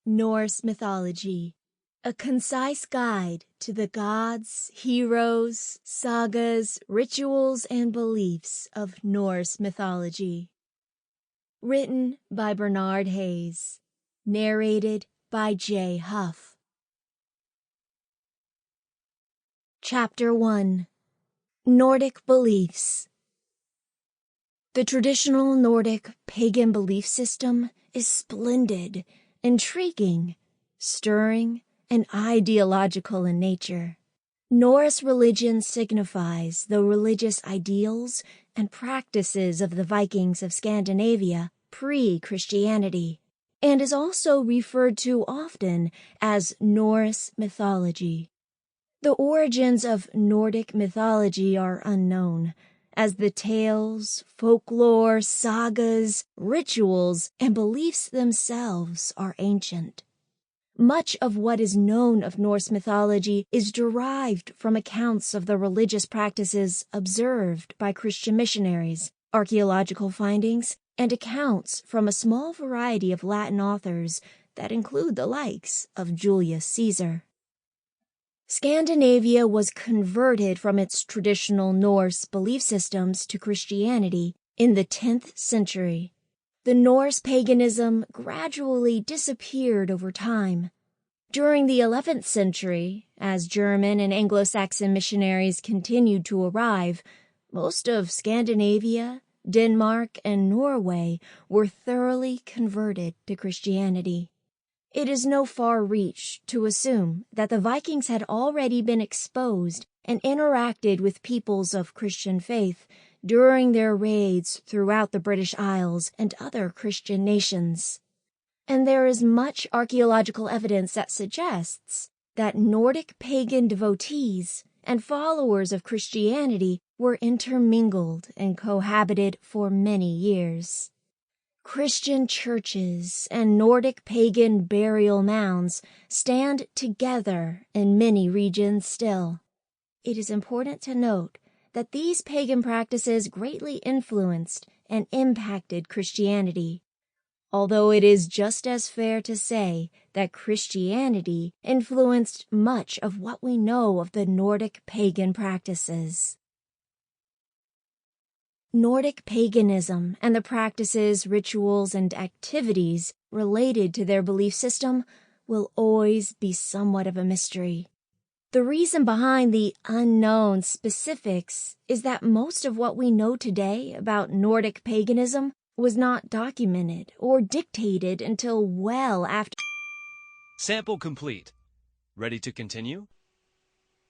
Norse Mythology, a concise guide to the gods, heroes, sagas, rituals, and beliefs of Norse mythology. Written by Bernard Hayes. Narrated by Jae Huff. Chapter 1. Nordic Beliefs. The traditional Nordic pagan belief system is splendid, intriguing, stirring, and ideological in nature. Norse religion signifies the religious ideals and practices of the Vikings of Scandinavia pre-Christianity, and is also referred to often as Norse mythology. The origins of Nordic mythology are unknown, as the tales, folklore, sagas, rituals, and beliefs themselves are ancient. Much of what is known of Norse mythology is derived from accounts of the religious practices observed by Christian missionaries, archaeological findings, and accounts from a small variety of Latin authors that include the likes of Julius Caesar. Scandinavia was converted from its traditional Norse belief systems to Christianity in the 10th century. The Norse paganism gradually disappeared over time. During the 11th century, as German and Anglo-Saxon missionaries continued to arrive, most of Scandinavia, Denmark, and Norway were thoroughly converted to Christianity. It is no far reach to assume that the Vikings had already been exposed and interacted with peoples of Christian faith during their raids throughout the British Isles and other Christian nations. And there is much archaeological evidence that suggests that Nordic pagan devotees and followers of Christianity were intermingled and cohabited for many years. Christian churches and Nordic pagan burial mounds stand together in many regions still. It is important to note that these pagan practices greatly influenced and impacted Christianity, although it is just as fair to say that Christianity influenced much of what we know of the Nordic pagan practices. Nordic paganism and the practices, rituals, and activities related to their belief system will always be somewhat of a mystery. The reason behind the unknown specifics is that most of what we know today about Nordic paganism was not documented or dictated until well after. Sample complete. Ready to continue?